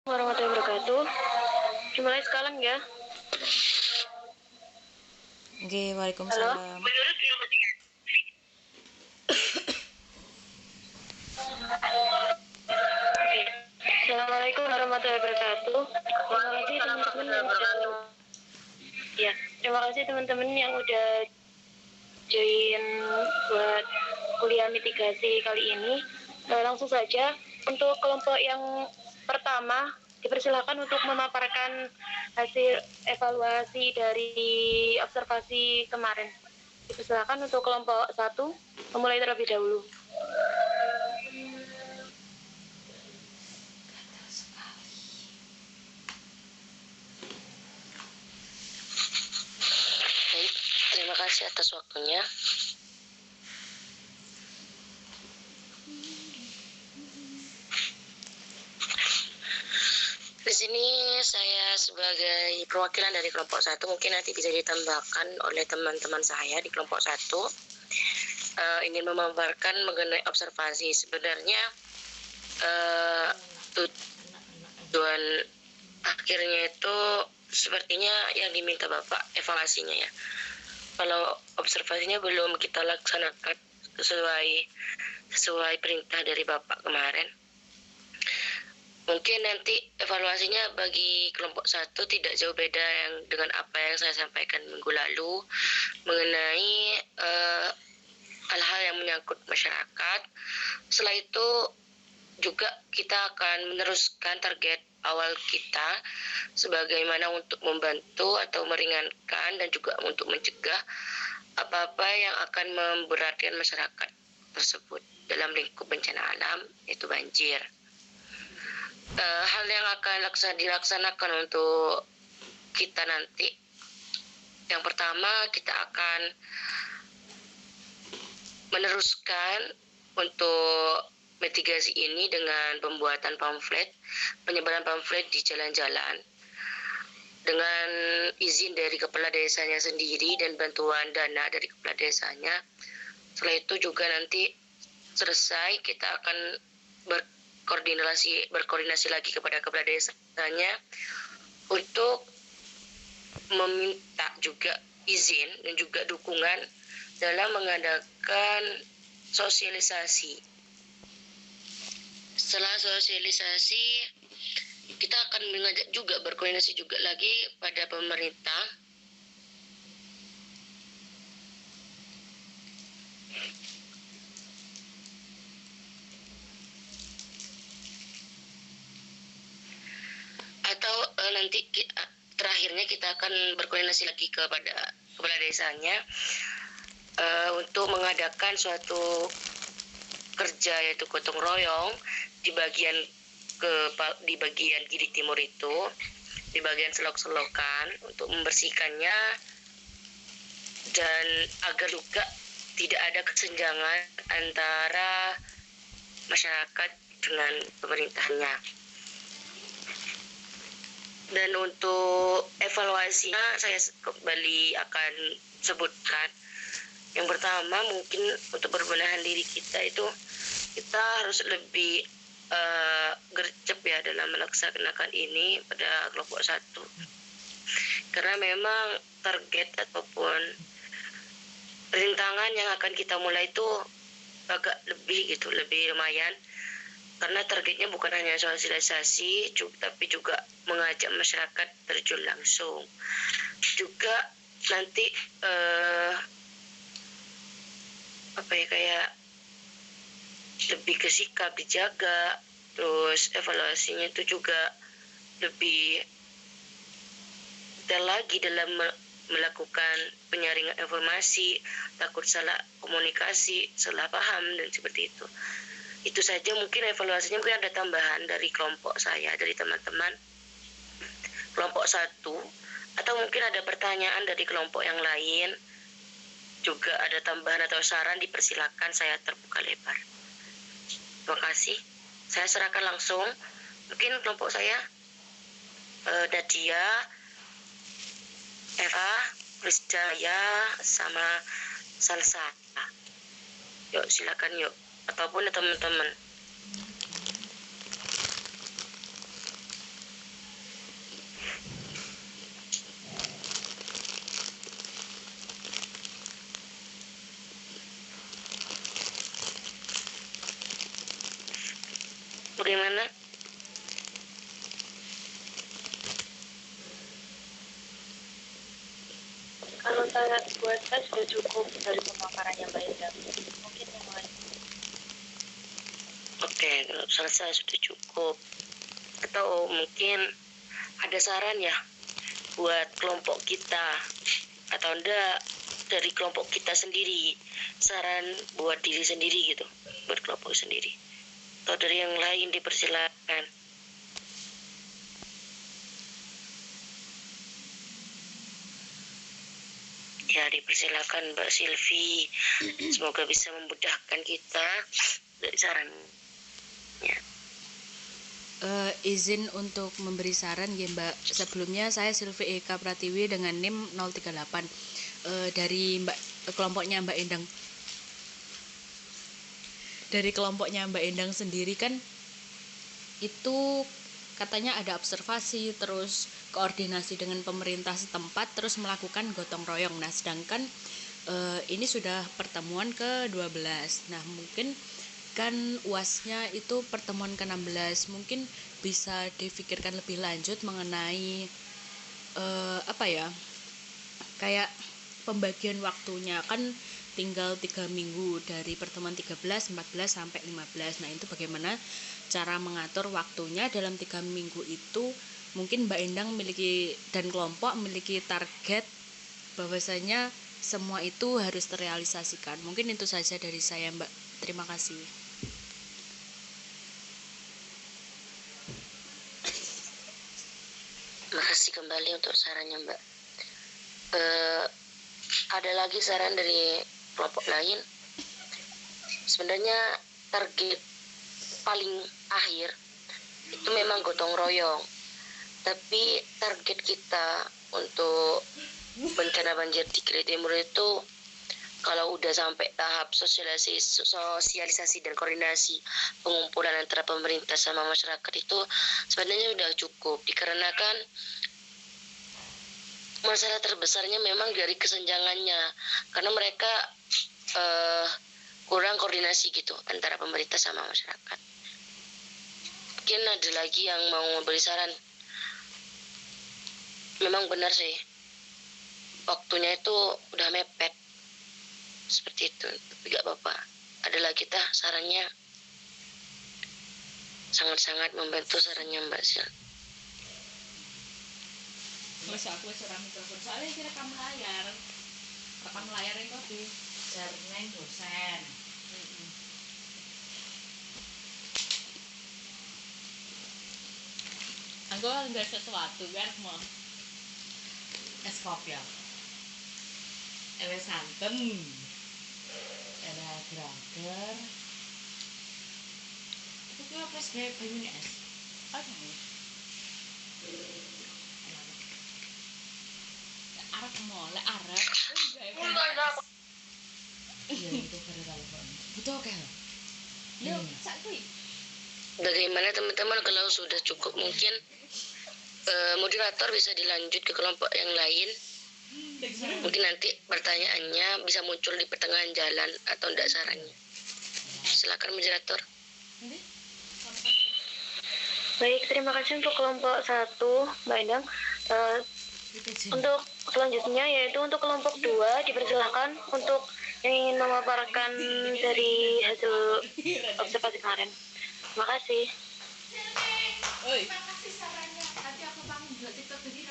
Warahmatullahi wabarakatuh. Dimulai sekarang ya. Oke, Halo. Waalaikumsalam. Oke. Assalamualaikum warahmatullahi wabarakatuh. Terima kasih teman-teman yang udah join buat kuliah mitigasi kali ini. Langsung saja untuk kelompok yang pertama dipersilakan untuk memaparkan hasil evaluasi dari observasi kemarin. Dipersilakan untuk kelompok 1 memulai terlebih dahulu. Baik, terima kasih atas waktunya. Di sini saya sebagai perwakilan dari kelompok 1, mungkin nanti bisa ditambahkan oleh teman-teman saya di kelompok 1, ingin memaparkan mengenai observasi. Sebenarnya tujuan akhirnya itu sepertinya yang diminta Bapak evaluasinya ya. Kalau observasinya belum kita laksanakan sesuai perintah dari Bapak kemarin, mungkin nanti evaluasinya bagi kelompok 1 tidak jauh beda dengan apa yang saya sampaikan minggu lalu mengenai hal-hal yang menyangkut masyarakat. Setelah itu juga kita akan meneruskan target awal kita sebagaimana untuk membantu atau meringankan dan juga untuk mencegah apa-apa yang akan memberatkan masyarakat tersebut dalam lingkup bencana alam, yaitu banjir. Hal yang akan dilaksanakan untuk kita nanti, yang pertama kita akan meneruskan untuk mitigasi ini dengan pembuatan pamflet, penyebaran pamflet di jalan-jalan dengan izin dari kepala desanya sendiri dan bantuan dana dari kepala desanya. Setelah itu juga nanti selesai kita akan berkoordinasi lagi kepada kepala desanya untuk meminta juga izin dan juga dukungan dalam mengadakan sosialisasi. Setelah sosialisasi, kita akan mengajak juga berkoordinasi juga lagi pada pemerintah atau nanti terakhirnya kita akan berkoordinasi lagi kepada kepala desanya untuk mengadakan suatu kerja, yaitu gotong royong di bagian Gidik Timur itu, di bagian selok-selokan untuk membersihkannya dan agar juga tidak ada kesenjangan antara masyarakat dengan pemerintahnya. Dan untuk evaluasinya saya kembali akan sebutkan. Yang pertama, mungkin untuk perbenahan diri kita itu kita harus lebih gercep ya dalam melaksanakan ini pada kelompok 1, karena memang target ataupun rintangan yang akan kita mulai itu agak lebih lumayan, karena targetnya bukan hanya sosialisasi tapi juga mengajak masyarakat terjun langsung. Juga nanti kayak lebih ke sikap dijaga, terus evaluasinya itu juga lebih detail lagi dalam melakukan penyaringan informasi, takut salah komunikasi, salah paham dan seperti itu. Itu saja mungkin evaluasinya. Mungkin ada tambahan dari kelompok saya, dari teman-teman kelompok 1, atau mungkin ada pertanyaan dari kelompok yang lain, juga ada tambahan atau saran, dipersilakan, saya terbuka lebar. Terima kasih. Saya serahkan langsung. Mungkin kelompok saya Nadia, Eva, Rizjaya, sama Salsa. Yuk silakan yuk, ataupun teman-teman. bagaimana? Kalau buat saya sudah cukup dari pemaparannya Mbak Ida. Mungkin yang lain. Oke, kalau selesai sudah cukup. Atau mungkin ada saran ya buat kelompok kita, atau enggak dari kelompok kita sendiri, saran buat diri sendiri gitu, buat kelompok sendiri, atau dari yang lain dipersilakan. Ya, dipersilakan Mbak Silvi, semoga bisa memudahkan kita dari sarannya. Izin untuk memberi saran ya Mbak. Sebelumnya saya Silvi Eka Pratiwi dengan NIM 038 dari kelompoknya Mbak Endang. Dari kelompoknya Mbak Endang sendiri kan itu katanya ada observasi, terus koordinasi dengan pemerintah setempat, terus melakukan gotong royong. Nah, sedangkan ini sudah pertemuan ke-12. Nah, mungkin kan UASnya itu pertemuan ke-16, mungkin bisa difikirkan lebih lanjut mengenai kayak pembagian waktunya. Kan tinggal 3 minggu dari pertemuan 13, 14 sampai 15. Nah, itu bagaimana cara mengatur waktunya dalam 3 minggu itu. Mungkin Mbak Endang dan kelompok memiliki target bahwasanya semua itu harus terrealisasikan. Mungkin itu saja dari saya Mbak. Terima kasih. Makasih kembali untuk sarannya Mbak. Ada lagi saran dari kelompok lain. Sebenarnya target paling akhir itu memang gotong royong, tapi target kita untuk bencana banjir di Kili Timur itu kalau udah sampai tahap sosialisasi dan koordinasi pengumpulan antara pemerintah sama masyarakat itu sebenarnya udah cukup, dikarenakan masalah terbesarnya memang dari kesenjangannya, karena mereka kurang koordinasi gitu antara pemerintah sama masyarakat. Mungkin ada lagi yang mau memberi saran. Memang benar sih, waktunya itu udah mepet seperti itu, tapi gak apa-apa. Adalah kita sarannya sangat-sangat membantu sarannya Mbak Sil. Aku seorang mikrofon soalnya kira rekam layar itu di jarneng dosen. Aku nggak sesuatu kan mau es kopi ya. Ewe santen, ada grager. Itu kira pas kayak banyu es. Apa nih? Arab molek Arab. Enggak. Iya itu pada telepon. Betul kan? Yo, sak kuwi. Bagaimana teman-teman kalau sudah cukup, mungkin moderator bisa dilanjut ke kelompok yang lain. Mungkin nanti pertanyaannya bisa muncul di pertengahan jalan atau enggak sarannya. Silakan moderator. Baik, terima kasih untuk kelompok 1 Mbak Endang. Untuk selanjutnya yaitu untuk kelompok 2 dipersilahkan untuk yang ingin memaparkan dari hasil observasi kemarin. Terima kasih. Terima kasih sarannya. Nanti aku bangun buat TikTok jadi.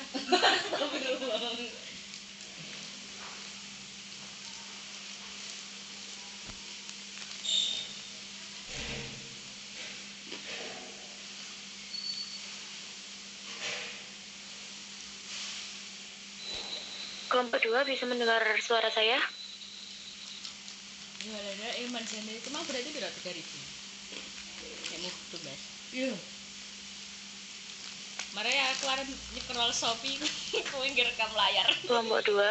Kelompok 2 bisa mendengar suara saya? Ya ada Iman sendiri. Cuma berarti tidak 3.000. Ini tuh Mas. Iya. Mari ya keluarin nyekrol Shopee kowe ngerekam layar. Kelompok 2.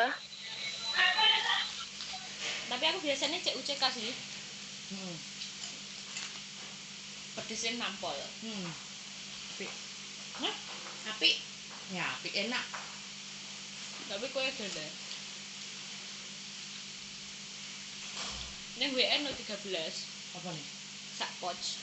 Tapi aku biasanya cek UCK sih. Pedesin nampol. Apik. Hah? Apik. Ya, apik enak. Tapi kowe dene. Ini WN 013. Apa nih? Sak pouch.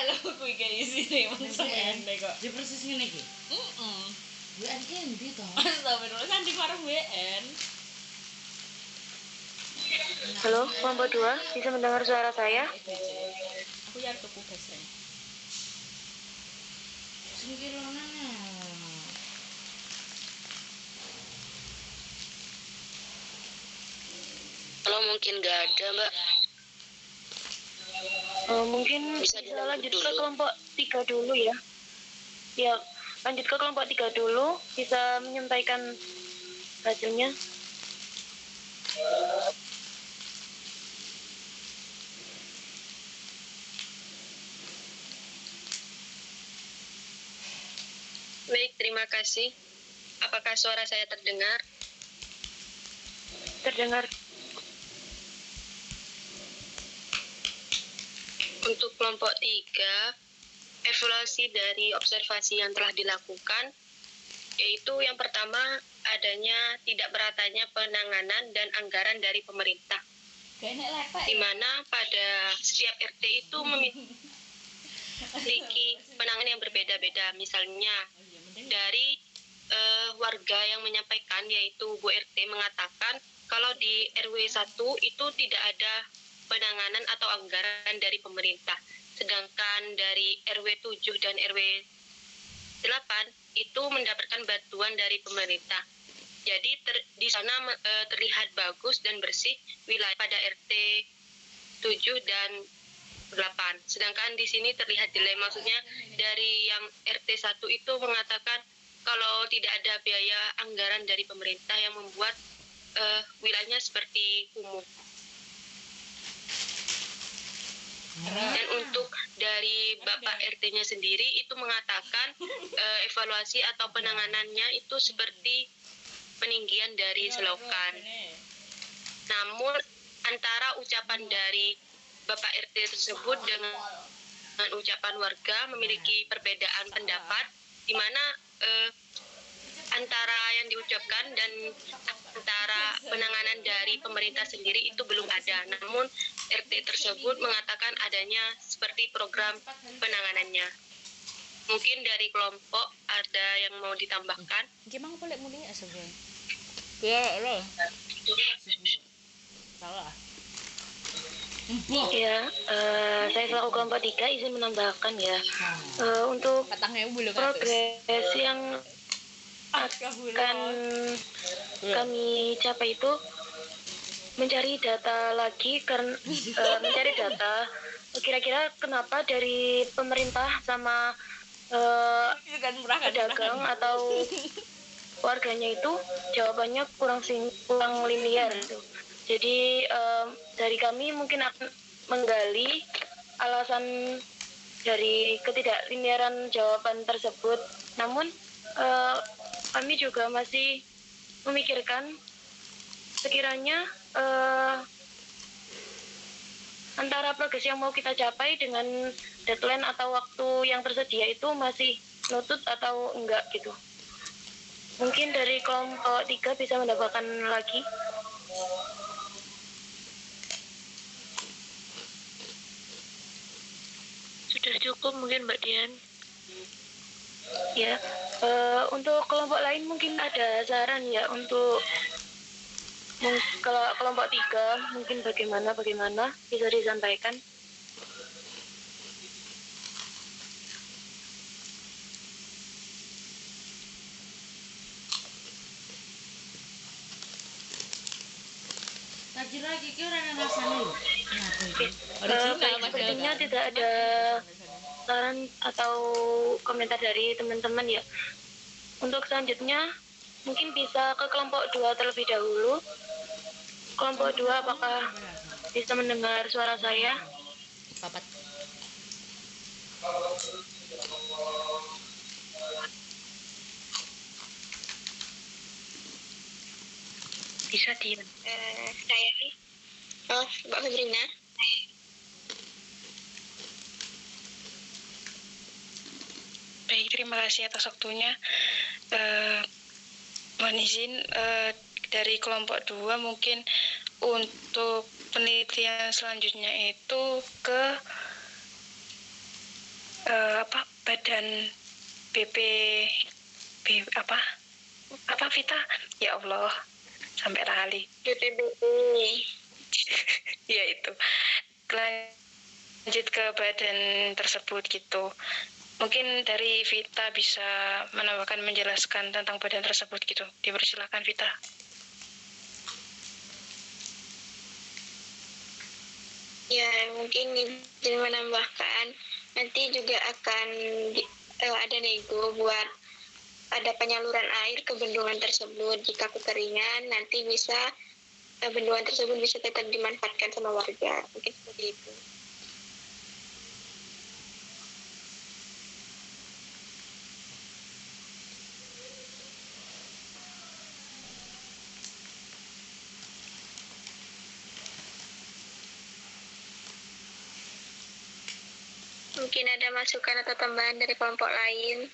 lho kuwi iki isine mangsa ngene kok. Ya persis ngene iki. Heeh. WN ki endi to? Astagfirullah, sandi warung WN. Halo, kelompok 2, bisa mendengar suara saya? Aku ya tuku beseng. Sing kironan. Kalau mungkin nggak ada, Mbak. Mungkin Bisa bisa lanjut ke dulu. kelompok 3 dulu ya. Ya, lanjut ke kelompok 3 dulu, bisa menyampaikan hasilnya. Baik, terima kasih. Apakah suara saya terdengar? Terdengar. Untuk kelompok 3, evaluasi dari observasi yang telah dilakukan, yaitu yang pertama adanya tidak meratanya penanganan dan anggaran dari pemerintah, di mana pada setiap RT itu memiliki penanganan yang berbeda-beda. Misalnya dari warga yang menyampaikan, yaitu Bu RT mengatakan kalau di RW 1 itu tidak ada penanganan atau anggaran dari pemerintah, sedangkan dari RW 7 dan RW 8 itu mendapatkan bantuan dari pemerintah. Jadi di sana terlihat bagus dan bersih wilayah pada RT 7 dan 8. Sedangkan di sini terlihat jelek, maksudnya dari yang RT 1 itu mengatakan kalau tidak ada biaya anggaran dari pemerintah yang membuat wilayahnya seperti kumuh. Dan untuk dari Bapak RT-nya sendiri itu mengatakan evaluasi atau penanganannya itu seperti peninggian dari selokan. Namun antara ucapan dari Bapak RT tersebut dengan ucapan warga memiliki perbedaan pendapat, di mana antara yang diucapkan dan antara penanganan dari pemerintah sendiri itu belum ada. Namun RT tersebut mengatakan adanya seperti program penanganannya. Mungkin dari kelompok ada yang mau ditambahkan? Gimana boleh mulia sebenarnya? Ya, loh. Salah. Ya, saya selaku kelompok 3 izin menambahkan ya. Untuk 4.000 progres yang akan kami capai itu mencari data lagi, karena mencari data kira-kira kenapa dari pemerintah sama pedagang atau warganya itu jawabannya kurang linear gitu. Jadi dari kami mungkin akan menggali alasan dari ketidakliniaran jawaban tersebut. Namun kami juga masih memikirkan sekiranya antara progres yang mau kita capai dengan deadline atau waktu yang tersedia itu masih nutut atau enggak gitu. Mungkin dari kelompok 3 bisa mendapatkan lagi. Sudah cukup mungkin Mbak Dian. Ya, untuk kelompok lain mungkin ada saran ya untuk kalau kelompok 3 mungkin bagaimana bisa disampaikan. Tak kira iki ora ana rasane lho. Sepertinya tidak ada saran atau komentar dari teman-teman ya. Untuk selanjutnya mungkin bisa ke kelompok 2 terlebih dahulu. Kelompok 2 apakah bisa mendengar suara saya? Papat. Bisa Dian. Saya sih. Oh, Mbak Febrina. Baik, terima kasih atas waktunya. Mohon izin dari kelompok 2 mungkin untuk penelitian selanjutnya itu ke apa badan BP apa Vita, ya Allah sampai lali. BPBP. Ya itu, lanjut ke badan tersebut gitu. Mungkin dari Vita bisa menambahkan, menjelaskan tentang badan tersebut gitu. Dipersilakan Vita. Ya, mungkin izin menambahkan, nanti juga akan ada nego buat ada penyaluran air ke bendungan tersebut. Jika kekeringan, nanti bisa bendungan tersebut bisa tetap dimanfaatkan sama warga. Mungkin seperti itu. Mungkin ada masukan atau tambahan dari kelompok lain.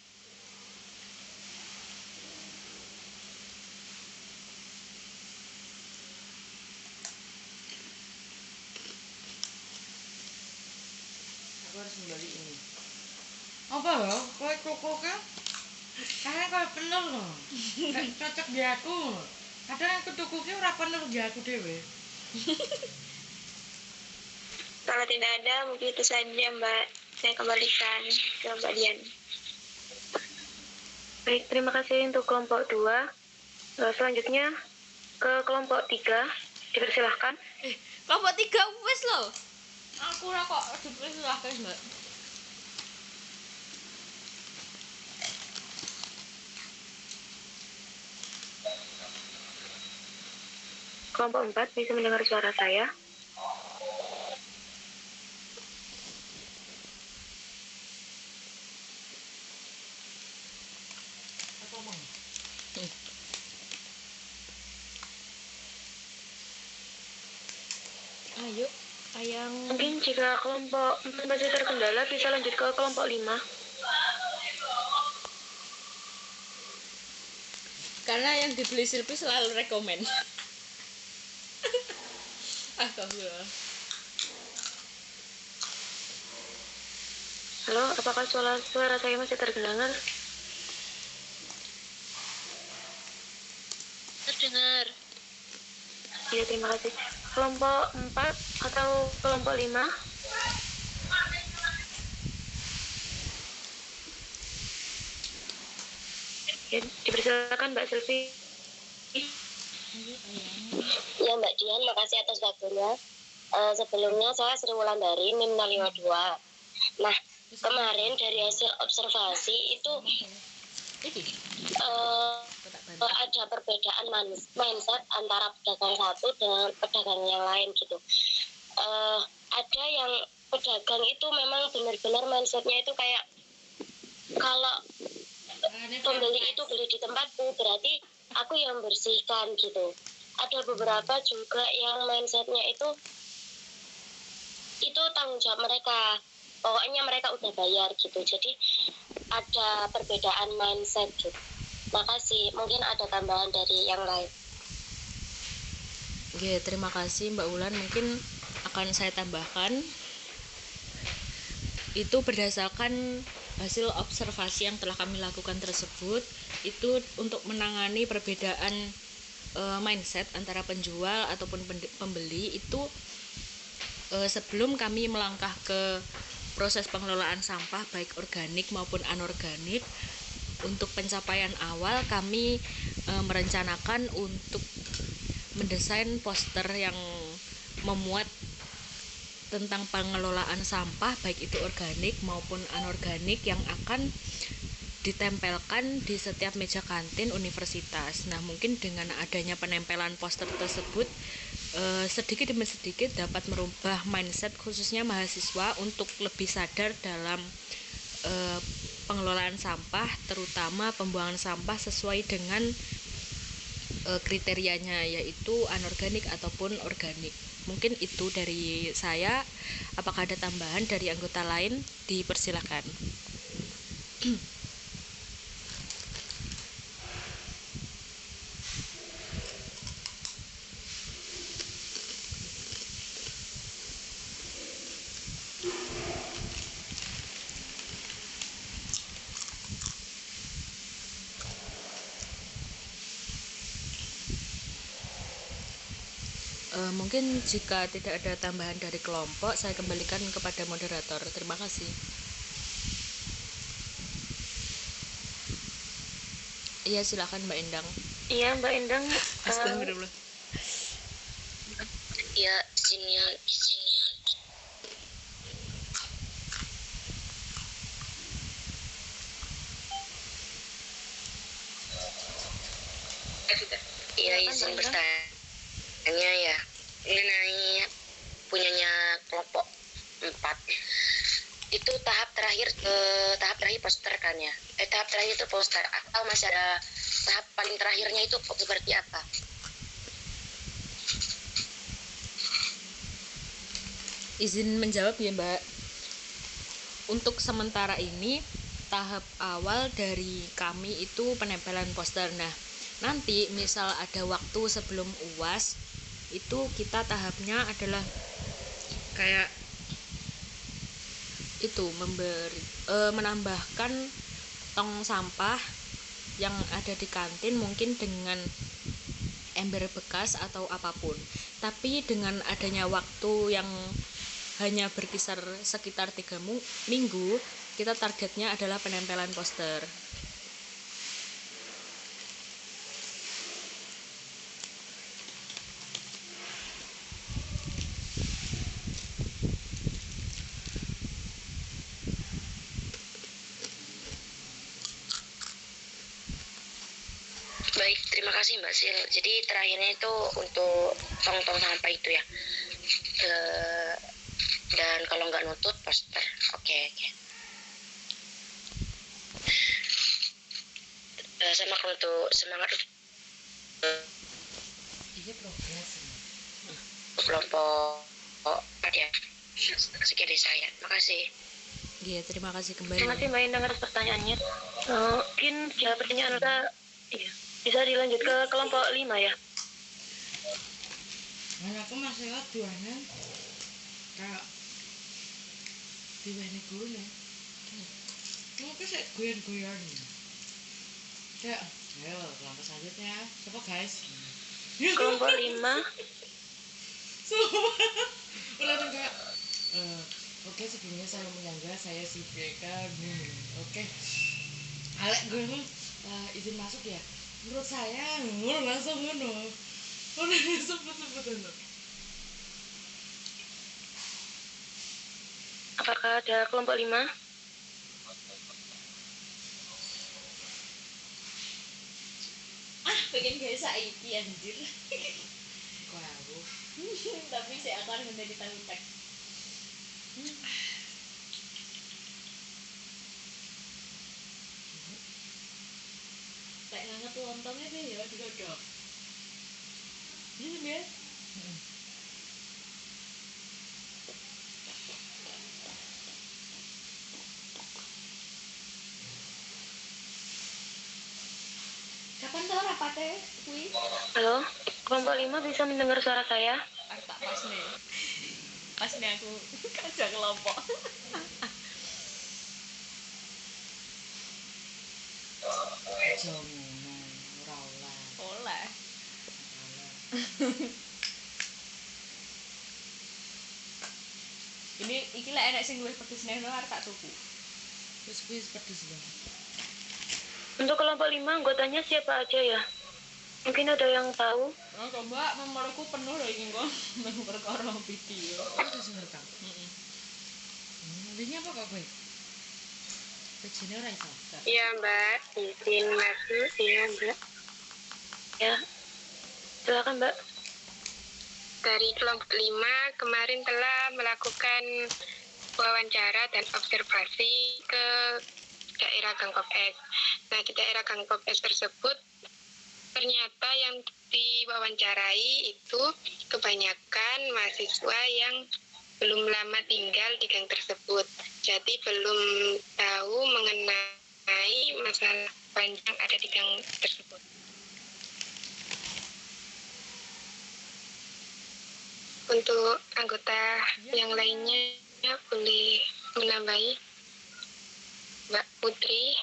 Aku harus kembali ini. Apa ya? Kue kokoknya kayak kue penuh loh. Gak cocok di aku. Kadang aku tukuknya ora penuh di aku dewe. Kalau tidak ada, mungkin itu saja Mbak. Saya kembalikan ke Mbak Dian. Baik, terima kasih untuk kelompok 2. Selanjutnya ke kelompok 3. Dipersilahkan. Kelompok 3 wis loh. Aku ora kok dipersilahkan, Mbak. Kelompok 4 bisa mendengar suara saya. Apa mau? Ayo, ayang. Mungkin jika kelompok 4 masih terkendala, bisa lanjut ke kelompok 5. Karena yang dibeli Silpi selalu rekomen. Alhamdulillah. Halo, apakah suara saya masih terdengar? Terdengar. Iya, terima kasih. Kelompok 4 atau kelompok 5? Ya, dipersilakan Mbak Selvi. Ya Mbak Dian, makasih atas waktunya. Sebelumnya saya Sri Wulandari, NIM 052. Nah, kemarin dari hasil observasi itu ada perbedaan mindset antara pedagang satu dengan pedagang yang lain gitu. Ada yang pedagang itu memang benar-benar mindsetnya itu kayak kalau pembeli itu beli di tempatku berarti aku yang bersihkan gitu. Ada beberapa juga yang mindsetnya itu tanggung jawab mereka, pokoknya mereka udah bayar gitu. Jadi ada perbedaan mindset gitu. Makasih, mungkin ada tambahan dari yang lain. Oke, terima kasih Mbak Wulan. Mungkin akan saya tambahkan, itu berdasarkan hasil observasi yang telah kami lakukan tersebut, itu untuk menangani perbedaan mindset antara penjual ataupun pembeli itu sebelum kami melangkah ke proses pengelolaan sampah baik organik maupun anorganik, untuk pencapaian awal kami merencanakan untuk mendesain poster yang memuat tentang pengelolaan sampah baik itu organik maupun anorganik yang akan ditempelkan di setiap meja kantin universitas. Nah, mungkin dengan adanya penempelan poster tersebut sedikit demi sedikit dapat merubah mindset khususnya mahasiswa untuk lebih sadar dalam pengelolaan sampah, terutama pembuangan sampah sesuai dengan kriterianya, yaitu anorganik ataupun organik. Mungkin itu dari saya. Apakah ada tambahan dari anggota lain? Dipersilakan. mungkin jika tidak ada tambahan dari kelompok, saya kembalikan kepada moderator. Terima kasih. Iya, silakan Mbak Endang. Iya, Mbak Endang. Astagfirullah. Ya, izinnya. Ya, izin bertanya ya. Mengenai punyanya kelompok 4. Itu tahap terakhir poster kan ya? Tahap terakhir itu poster atau masih ada tahap paling terakhirnya itu seperti apa? Izin menjawab ya Mbak. Untuk sementara ini tahap awal dari kami itu penempelan poster. Nah, nanti misal ada waktu sebelum UAS itu kita tahapnya adalah kayak itu menambahkan tong sampah yang ada di kantin mungkin dengan ember bekas atau apapun. Tapi dengan adanya waktu yang hanya berkisar sekitar 3 minggu, kita targetnya adalah penempelan poster. Baik, terima kasih Mbak Sil. Jadi terakhirnya itu untuk tong-tong sampah itu ya. Dan kalau nggak nutut poster. Oke. Sama untuk semangat Iya progres. kelompok 4 ya. Sekian dari saya. Makasih. Iya, terima kasih kembali. Terima kasih Mbak Endang atas pertanyaannya. Mungkin jika pertanyaan kita bisa dilanjut ke kelompok 5 ya. Nah, aku masih lihat duanya kayak diwene guru nih. Mungkin saya goyang-goyang. Kayak, ayo kelompok selanjutnya. Siapa guys? Kelompok 5. Semua. Udah kayak, oke sebelumnya saya menyangga saya si Breka. Oke. Alek gue izin masuk ya. Menurut saya langsung ngono. Udah sebut-sebut dulu. Apakah ada kelompok 5? Pengen gaya saiki anjir. Kok aku? Tapi saya akan menjadi tahu teks. Kayak nganget lontongnya deh ya digodok. Ini ya. Kapan tuh rapatnya? Kui? Halo, kelompok 5 bisa mendengar suara saya? Tak pas nih. Pas nih aku kajak kelompok. Jangan, Oleh. Iki lah enak sing luwih pedes neh arep tak tuku. Wis pedes banget. Untuk kelompok 5 anggotanya siapa aja ya? Mungkin ada yang tahu? Oh, coba memoriku penuh loh ini kok. Perkara video. Udah sing rekam. Ini apa kok gue? Pejine ora iso. Iya Mbak, izin masuk. Iya Mbak. Ya, silakan Mbak. Dari kelompok 5 kemarin telah melakukan wawancara dan observasi ke daerah Gang Kop S. Nah, di daerah Gang Kop S tersebut ternyata yang diwawancarai itu kebanyakan mahasiswa yang belum lama tinggal di gang tersebut. Jadi belum tahu mengenai masalah panjang ada di gang tersebut. Untuk anggota yang lainnya boleh menambahi. Mbak Putri.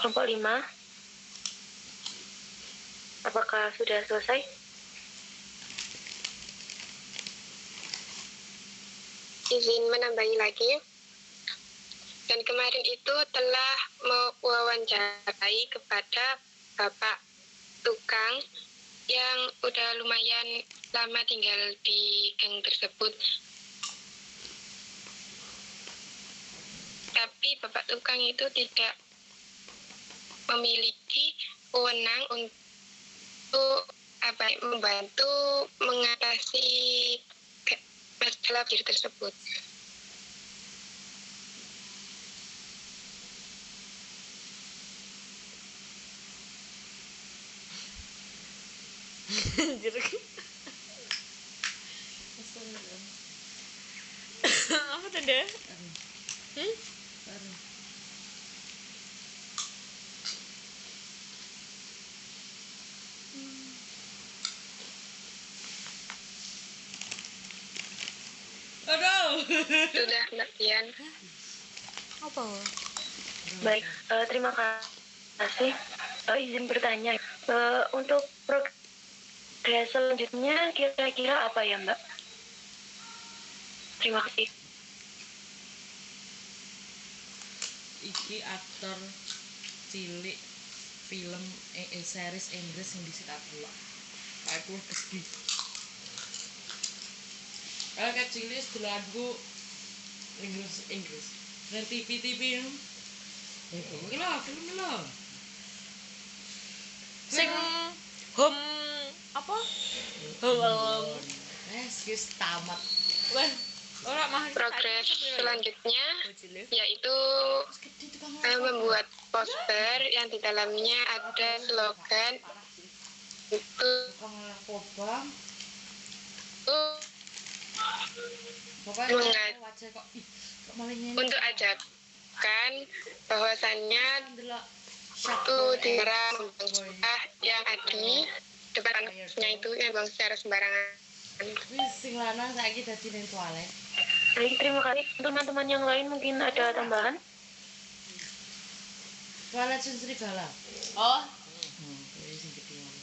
kelompok 5. Apakah sudah selesai? Izin menambahi lagi. Dan kemarin itu telah mewawancarai kepada Bapak tukang yang udah lumayan lama tinggal di gang tersebut. Tapi Bapak tukang itu tidak memiliki wewenang untuk membantu mengatasi masalah diri tersebut. Anjir. Apa tanda? Baru. Aduh. Sudah, Mbak Dian. Apa? Baik, terima kasih. Izin bertanya, untuk progres selanjutnya kira-kira apa ya, Mbak? Terima kasih. Iki aktor cilik film series Inggris yang disita pula. Aku gede. Kayak cilik lagu Inggris. Dan TV ini lah film lah. Sing home apa? Home. Wis tamat. Wah, ora mah Progres selanjutnya yaitu Gede tukang membuat poster yang di dalamnya ada slogan itu narkoba. Pokoknya Mengat- wajah kok kok malah nyanyi. untuk ajakan bahwasannya Ndelok itu daerah membangsa yang ada di depannya itu yang buang secara sembarangan. wis sing lanang saiki dadi ning toilet. Baik, terima kasih. Untuk teman-teman yang lain mungkin ada tambahan? Toilet sing serigala. Oh, Kuwi sing gede ngono.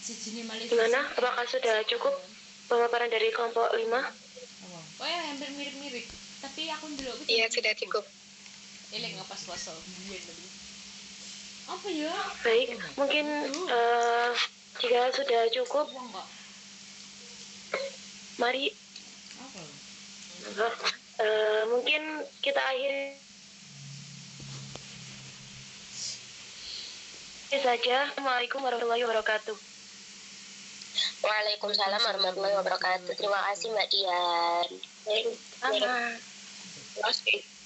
sijine malih. Gimana? Apakah sudah cukup pemaparan dari kelompok 5? Apa? Oh ya, hampir mirip-mirip. Tapi aku ndelok Iya, sudah cukup. elek ngepas poso. Apa ya? Baik, mungkin jika sudah cukup, Wong kok. mari Apa? mungkin kita akhiri saja. Assalamualaikum warahmatullahi wabarakatuh. Waalaikumsalam warahmatullahi wabarakatuh. Terima kasih Mbak Dian. Sama. Oke.